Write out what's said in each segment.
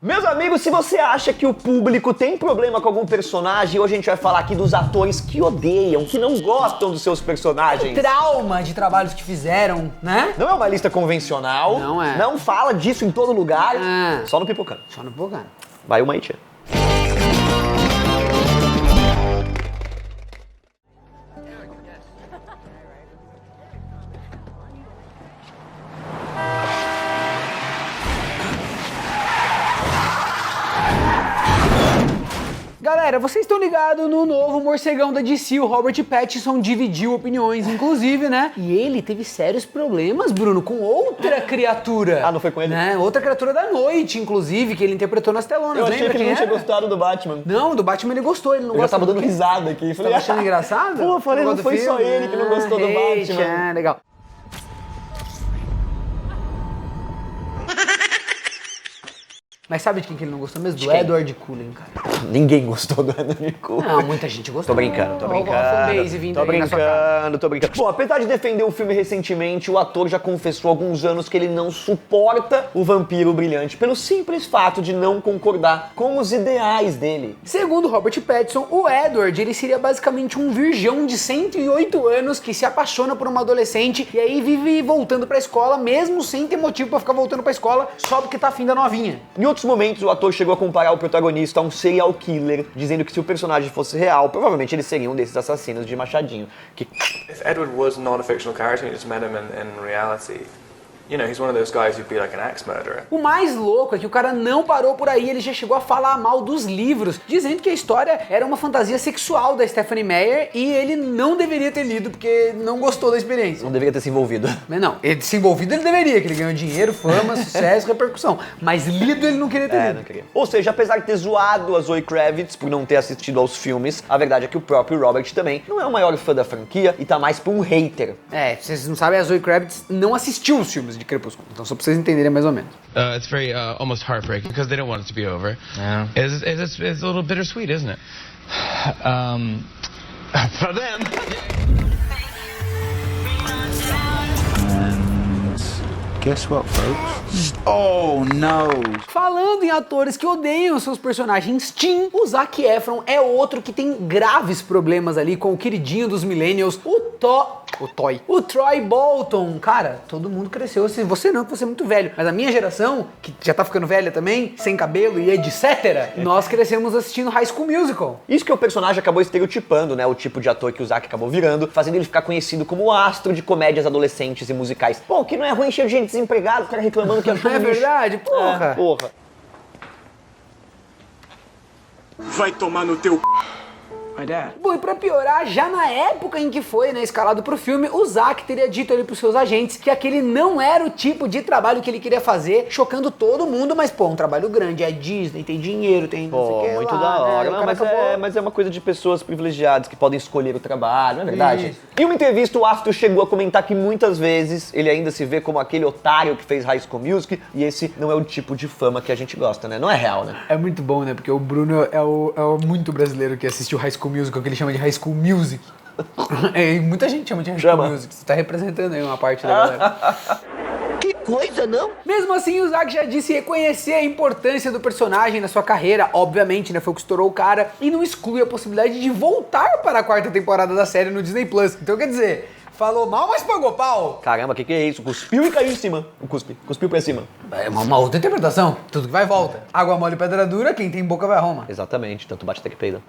Meus amigos, se você acha que o público tem problema com algum personagem, hoje a gente vai falar aqui dos atores que odeiam, que não gostam dos seus personagens. Trauma de trabalhos que fizeram, né? Não é uma lista convencional. Não é. Não fala disso em todo lugar. Só no Pipocando. Só no Pipocando. Vai uma aí, tia. Galera, vocês estão ligados no novo morcegão da DC, o Robert Pattinson dividiu opiniões, inclusive, né? E ele teve sérios problemas, Bruno, com outra criatura. Ah, não foi com ele? Né? Outra criatura da noite, inclusive, que ele interpretou nas telonas. Eu achei Lembra que ele quem não tinha era? gostado do Batman. Não, do Batman ele gostou, ele não Eu já gosta tava dando risada aqui. Você tava achando engraçado? Pô, eu falei, não foi só ele que não gostou do Batman. Ah, legal. Mas sabe de quem que ele não gostou mesmo? Do Edward Cullen, cara. Ninguém gostou do Edward Cullen. Não, muita gente gostou. Tô brincando. Tô brincando. Bom, apesar de defender o filme recentemente, o ator já confessou há alguns anos que ele não suporta o vampiro brilhante pelo simples fato de não concordar com os ideais dele. Segundo Robert Pattinson, o Edward, ele seria basicamente um virgão de 108 anos que se apaixona por uma adolescente e aí vive voltando pra escola, mesmo sem ter motivo pra ficar voltando pra escola, só porque tá afim da novinha. Em outros momentos, o ator chegou a comparar o protagonista a um serial killer, dizendo que se o personagem fosse real, provavelmente ele seria um desses assassinos de machadinho. If Edward was not a fictional character, you just met him in reality, you know, he's one of those guys who'd be like an axe murderer. O mais louco é que o cara não parou por aí, ele já chegou a falar mal dos livros, dizendo que a história era uma fantasia sexual da Stephanie Meyer e ele não deveria ter lido porque não gostou da experiência. Não deveria ter se envolvido. Mas não, ele se envolvido ele deveria, que ele ganhou dinheiro, fama, sucesso, repercussão. Mas lido ele não queria ter lido. Não queria. Ou seja, apesar de ter zoado a Zoe Kravitz por não ter assistido aos filmes, a verdade é que o próprio Robert também não é o maior fã da franquia e tá mais pra um hater. Vocês não sabem, a Zoe Kravitz não assistiu os filmes de Crepúsculo, então só pra vocês entenderem mais ou menos. It's very almost heartbreaking because they don't want it to be over. Yeah. It's a little bittersweet, isn't it? For them. Guess what, folks? Oh, no! Falando em atores que odeiam seus personagens teen, o Zac Efron é outro que tem graves problemas ali com o queridinho dos millennials, o Troy Bolton. Cara, todo mundo cresceu, você não, que você é muito velho, mas a minha geração, que já tá ficando velha também, sem cabelo e etc, nós crescemos assistindo High School Musical. Isso que o personagem acabou estereotipando, né, o tipo de ator que o Zac acabou virando, fazendo ele ficar conhecido como o astro de comédias adolescentes e musicais. Pô, que não é ruim, cheio de gente desempregada, o cara reclamando que achou Não é verdade? Porra! Porra. Vai tomar no teu Bom, e pra piorar, já na época em que foi, né, escalado pro filme, o Zac teria dito ali pros seus agentes que aquele não era o tipo de trabalho que ele queria fazer, chocando todo mundo, mas pô, um trabalho grande, é Disney, tem dinheiro, tem não sei o que muito lá, da hora. né? Não, mas é uma coisa de pessoas privilegiadas que podem escolher o trabalho, não é verdade? Isso. Em uma entrevista, o astro chegou a comentar que muitas vezes ele ainda se vê como aquele otário que fez High School Music e esse não é o tipo de fama que a gente gosta, né? Não é real, né? É muito bom, né? Porque o Bruno é o muito brasileiro que assistiu High School Musical, que ele chama de High School Music. E muita gente chama de High School Music. Você tá representando aí uma parte da galera. Que coisa, não? Mesmo assim, o Zac já disse reconhecer a importância do personagem na sua carreira, obviamente, né? Foi o que estourou o cara, e não exclui a possibilidade de voltar para a quarta temporada da série no Disney Plus. Então, quer dizer, falou mal, mas pagou pau. Caramba, que é isso? Cuspiu e caiu em cima. Cuspiu pra cima. É uma outra interpretação. Tudo que vai, volta. Água mole, pedra dura, quem tem boca vai a Roma. Exatamente, tanto bate até que peida.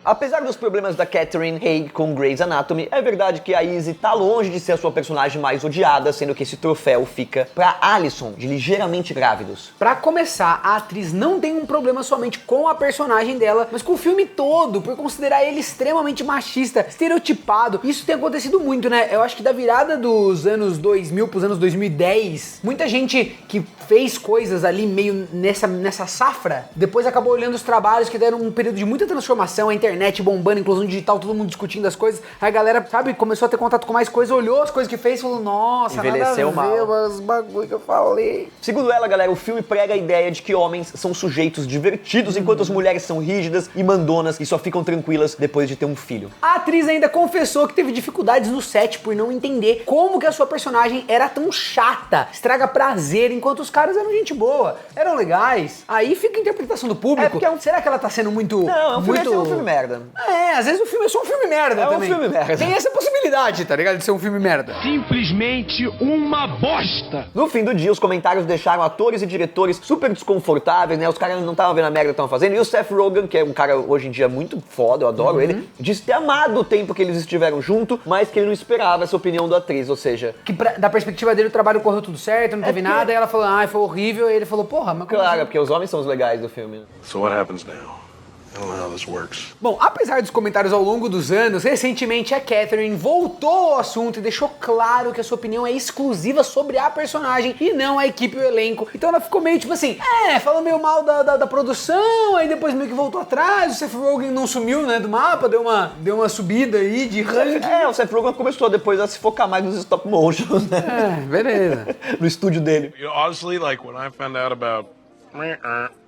Apesar dos problemas da Catherine Haig com Grey's Anatomy, é verdade que a Izzy tá longe de ser a sua personagem mais odiada, sendo que esse troféu fica pra Alison, de Ligeiramente Grávidos. Pra começar, a atriz não tem um problema somente com a personagem dela, mas com o filme todo, por considerar ele extremamente machista, estereotipado. Isso tem acontecido muito, né? Eu acho que da virada dos anos 2000 pros anos 2010, muita gente que fez coisas ali meio nessa safra, depois acabou olhando os trabalhos que deram um período de muita transformação, a internet internet bombando, inclusão digital, todo mundo discutindo as coisas. Aí a galera, sabe, começou a ter contato com mais coisas, olhou as coisas que fez e falou, nossa, Envelheceu nada a ver, mal. os bagulho que eu falei. Segundo ela, galera, o filme prega a ideia de que homens são sujeitos divertidos, enquanto as mulheres são rígidas e mandonas e só ficam tranquilas depois de ter um filho. A atriz ainda confessou que teve dificuldades no set por não entender como que a sua personagem era tão chata, estraga prazer, enquanto os caras eram gente boa, eram legais. Aí fica a interpretação do público. É porque é um- Será que ela tá sendo muito... Não, é um filme, muito... é um filme merda. É, às vezes o filme é só um filme merda É um também. filme merda. Tem essa possibilidade, tá ligado? De ser um filme merda. Simplesmente uma bosta! No fim do dia, os comentários deixaram atores e diretores super desconfortáveis, né? Os caras não estavam vendo a merda que estavam fazendo. E o Seth Rogen, que é um cara hoje em dia muito foda, eu adoro ele, disse ter amado o tempo que eles estiveram junto, mas que ele não esperava essa opinião da atriz, ou seja... Que da perspectiva dele o trabalho correu tudo certo, não teve porque- nada, e ela falou, ai, foi horrível, e ele falou, porra, mas como Claro, assim? porque os homens são os legais do filme. So what happens now? I don't know how this works. Bom, apesar dos comentários ao longo dos anos, recentemente a Catherine voltou ao assunto e deixou claro que a sua opinião é exclusiva sobre a personagem e não a equipe e o elenco. Então ela ficou meio tipo assim, falando meio mal da produção, aí depois meio que voltou atrás, o Seth Rogen não sumiu, né, do mapa, deu uma subida aí de ranking. O Seth Rogen começou depois a se focar mais nos stop motion, né? Beleza. No estúdio dele. You know, honestly, like when I found out about,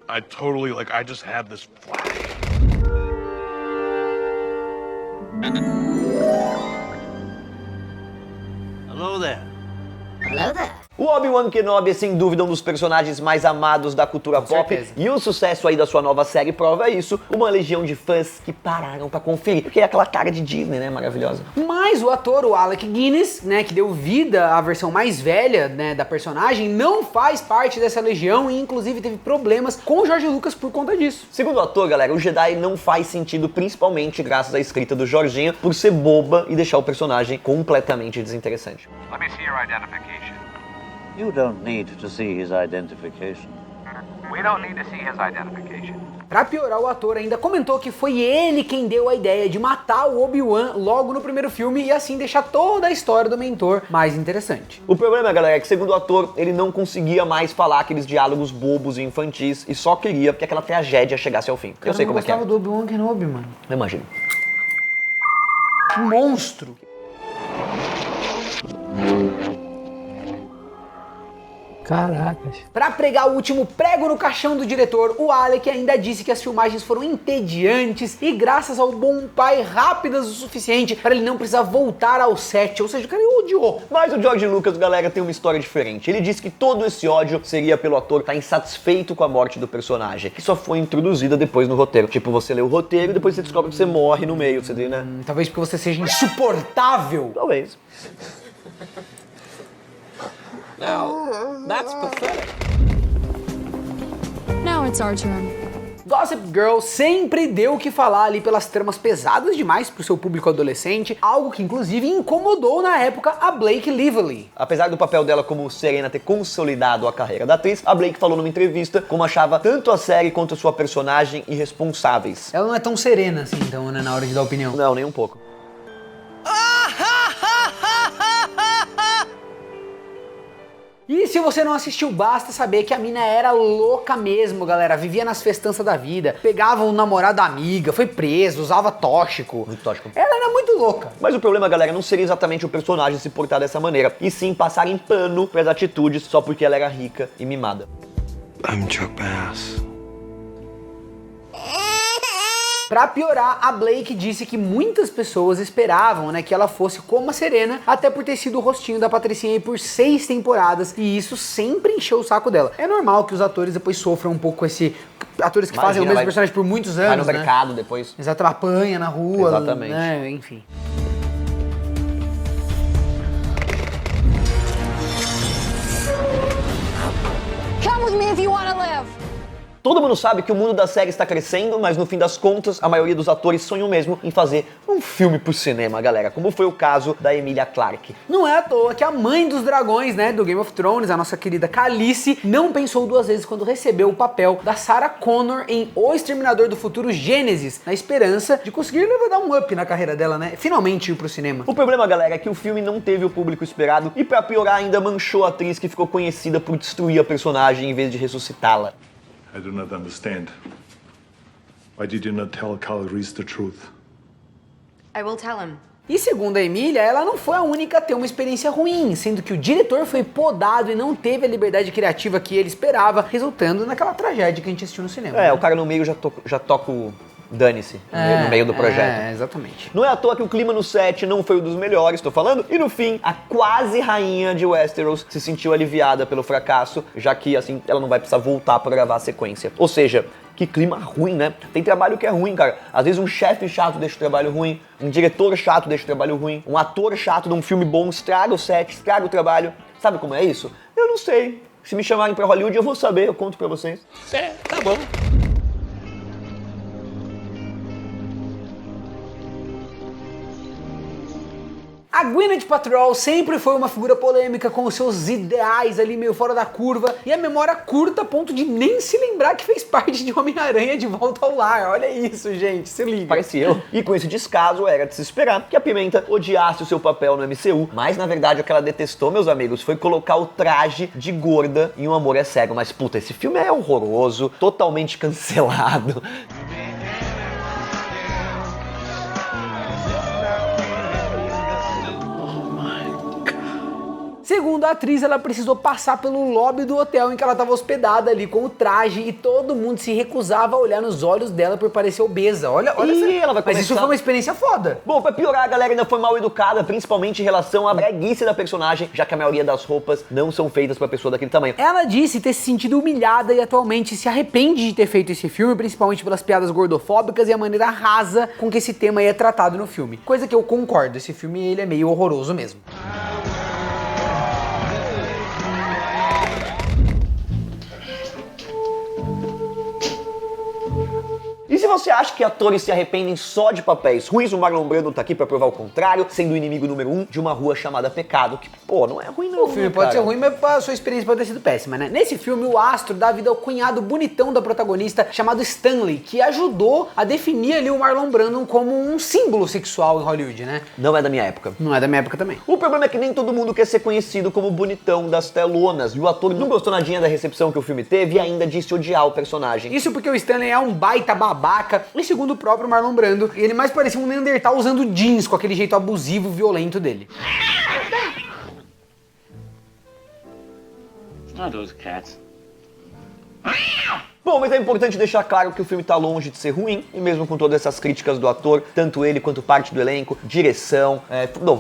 I totally I just had this flash. Hello there. O Obi-Wan Kenobi é sem dúvida um dos personagens mais amados da cultura pop, certeza. e o sucesso aí da sua nova série prova isso, uma legião de fãs que pararam pra conferir, porque é aquela cara de Disney, né, maravilhosa. Mas o ator, o Alec Guinness, né, que deu vida à versão mais velha, né, da personagem, não faz parte dessa legião e inclusive teve problemas com o George Lucas por conta disso. Segundo o ator, galera, o Jedi não faz sentido, principalmente graças à escrita do Jorginho, por ser boba e deixar o personagem completamente desinteressante. Let me see your identification. You don't need to see his identification. We don't need to see his identification. Pra piorar, o ator ainda comentou que foi ele quem deu a ideia de matar o Obi-Wan logo no primeiro filme e assim deixar toda a história do mentor mais interessante. O problema, galera, é que segundo o ator, ele não conseguia mais falar aqueles diálogos bobos e infantis e só queria que aquela tragédia chegasse ao fim. Eu sei como é que é. Eu gostava do Obi-Wan Kenobi, mano. Eu imagino. Que monstro. Caracas. Pra pregar o último prego no caixão do diretor, o Alec ainda disse que as filmagens foram entediantes e graças ao bom pai rápidas o suficiente para ele não precisar voltar ao set, ou seja, o cara odiou. Mas o George Lucas, galera, tem uma história diferente. Ele disse que todo esse ódio seria pelo ator estar insatisfeito com a morte do personagem, que só foi introduzida depois no roteiro. Tipo, você lê o roteiro e depois você descobre que você morre no meio, você vê, né? Talvez porque você seja insuportável. Talvez. That's pathetic. Now it's our turn. Gossip Girl sempre deu o que falar ali pelas tramas pesadas demais pro seu público adolescente, algo que inclusive incomodou na época a Blake Lively. Apesar do papel dela como Serena ter consolidado a carreira da atriz, a Blake falou numa entrevista como achava tanto a série quanto a sua personagem irresponsáveis. Ela não é tão serena assim, então, né, na hora de dar opinião. Não, nem um pouco. E se você não assistiu, basta saber que a mina era louca mesmo, galera. Vivia nas festanças da vida, pegava um namorado da amiga, foi preso, usava tóxico. Muito tóxico. Ela era muito louca. Mas o problema, galera, não seria exatamente o personagem se portar dessa maneira, e sim passar em pano pras atitudes só porque ela era rica e mimada. I'm Chuck Bass. Pra piorar, a Blake disse que muitas pessoas esperavam, né, que ela fosse como a Serena, até por ter sido o rostinho da Patricinha aí por 6 temporadas, e isso sempre encheu o saco dela. É normal que os atores depois sofram um pouco com esse... Atores que fazem o mesmo personagem por muitos anos, vai no né? mercado depois. Exato, apanha na rua. Exatamente. Né? Enfim. Come with me if you want to live. Todo mundo sabe que o mundo da série está crescendo, mas no fim das contas, a maioria dos atores sonham mesmo em fazer um filme pro cinema, galera, como foi o caso da Emilia Clarke. Não é à toa que a mãe dos dragões, né, do Game of Thrones, a nossa querida Khaleesi, não pensou duas vezes quando recebeu o papel da Sarah Connor em O Exterminador do Futuro Gênesis, na esperança de conseguir dar um up na carreira dela, né, finalmente ir pro cinema. O problema, galera, é que o filme não teve o público esperado e pra piorar ainda manchou a atriz que ficou conhecida por destruir a personagem em vez de ressuscitá-la. I do not understand. Why did you not tell Carl Reese the truth? I will tell him. E segundo a Emília, ela não foi a única a ter uma experiência ruim, sendo que o diretor foi podado e não teve a liberdade criativa que ele esperava, resultando naquela tragédia que a gente assistiu no cinema. O cara no meio já toca o dane-se no meio do projeto. Exatamente. Não é à toa que o clima no set não foi um dos melhores, tô falando. E no fim, a quase rainha de Westeros se sentiu aliviada pelo fracasso, já que assim ela não vai precisar voltar pra gravar a sequência. Ou seja, que clima ruim, né? Tem trabalho que é ruim, cara. Às vezes um chefe chato deixa o trabalho ruim, um diretor chato deixa o trabalho ruim, um ator chato de um filme bom estraga o set, estraga o trabalho. Sabe como é isso? Eu não sei. Se me chamarem pra Hollywood eu vou saber, eu conto pra vocês. Tá bom. A Gwyneth Paltrow sempre foi uma figura polêmica com os seus ideais ali meio fora da curva e a memória curta a ponto de nem se lembrar que fez parte de Homem-Aranha de Volta ao Lar. Olha isso, gente, se liga. Parece eu. E com esse descaso era de se esperar que a Pimenta odiasse o seu papel no MCU, mas na verdade o que ela detestou, meus amigos, foi colocar o traje de gorda em Um Amor é Cego. Mas puta, esse filme é horroroso, totalmente cancelado. Segundo a atriz, ela precisou passar pelo lobby do hotel em que ela estava hospedada ali com o traje e todo mundo se recusava a olhar nos olhos dela por parecer obesa. Olha ela vai mas isso foi uma experiência foda. Bom, pra piorar, a galera ainda foi mal educada, principalmente em relação à breguice da personagem, já que a maioria das roupas não são feitas pra pessoa daquele tamanho. Ela disse ter se sentido humilhada e atualmente se arrepende de ter feito esse filme, principalmente pelas piadas gordofóbicas e a maneira rasa com que esse tema é tratado no filme. Coisa que eu concordo, esse filme ele é meio horroroso mesmo. E se você acha que atores se arrependem só de papéis ruins, o Marlon Brando tá aqui pra provar o contrário, sendo o inimigo número 1 de uma rua chamada Pecado, que, pô, não é ruim não. O filme pode ser ruim, mas a sua experiência pode ter sido péssima, né? Nesse filme, o astro dá vida ao cunhado bonitão da protagonista, chamado Stanley, que ajudou a definir ali o Marlon Brando como um símbolo sexual em Hollywood, né? Não é da minha época. Não é da minha época também. O problema é que nem todo mundo quer ser conhecido como o bonitão das telonas, e o ator não gostou nadinha da recepção que o filme teve e ainda disse odiar o personagem. Isso porque o Stanley é um baita babaca, e segundo o próprio Marlon Brando, ele mais parecia um Neandertal usando jeans, com aquele jeito abusivo, violento dele. Not those cats. Bom, mas é importante deixar claro que o filme tá longe de ser ruim, e mesmo com todas essas críticas do ator, tanto ele quanto parte do elenco, direção,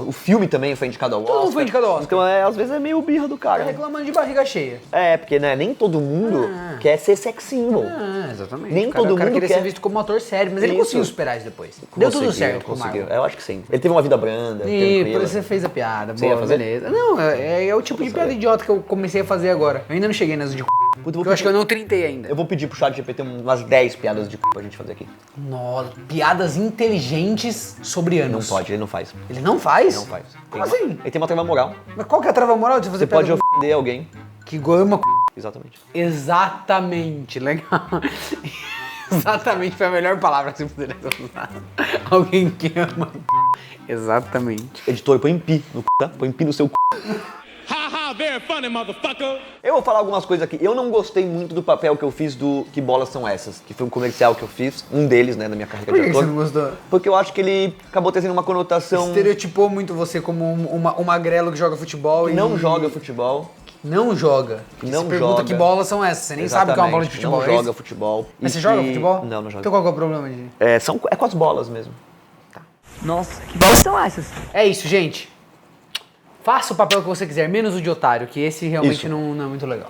o filme também foi indicado ao Oscar. Tudo foi indicado ao Oscar. Então, às vezes é meio birra do cara. Tá reclamando de barriga cheia. Porque né, nem todo mundo quer ser sex symbol. Exatamente. Nem todo mundo queria quer ser visto como um ator sério, mas ele conseguiu superar isso depois. Deu tudo certo com o Marlon. Eu acho que sim. Ele teve uma vida branda, tranquila. Você fez a piada, Você ia fazer? beleza. Não, é o tipo de piada idiota que eu comecei a fazer agora. Eu ainda não cheguei nas de eu acho que eu não trintei ainda. Eu vou pedir pro chat GPT umas 10 piadas de pra gente fazer aqui. Nossa, piadas inteligentes sobre anos. Não pode, ele não faz. Ele não faz? Não faz. Como assim? Ele tem uma trava moral. Mas qual que é a trava moral de fazer Você pode ofender alguém. Que ama Exatamente. Exatamente, legal. Exatamente foi a melhor palavra que você poderia usar. Alguém que ama. Exatamente. Editor, põe pi no tá? Põe pi no seu Very funny, motherfucker. Eu vou falar algumas coisas aqui. Eu não gostei muito do papel que eu fiz do Que Bolas São Essas? Que foi um comercial que eu fiz, um deles, né, na minha carreira de ator. Por que você não gostou? Porque eu acho que ele acabou trazendo uma conotação... Estereotipou muito você como um magrelo que joga futebol e... Não joga futebol. Não joga. Não você pergunta joga. Que bolas são essas, você nem sabe o que é uma bola de futebol. Não joga futebol. Mas você joga futebol? Não, não joga. Então qual que é o problema de... É com as bolas mesmo. Tá. Nossa, que bolas são essas? É isso, gente. Faça o papel que você quiser, menos o de otário, que esse realmente não é muito legal.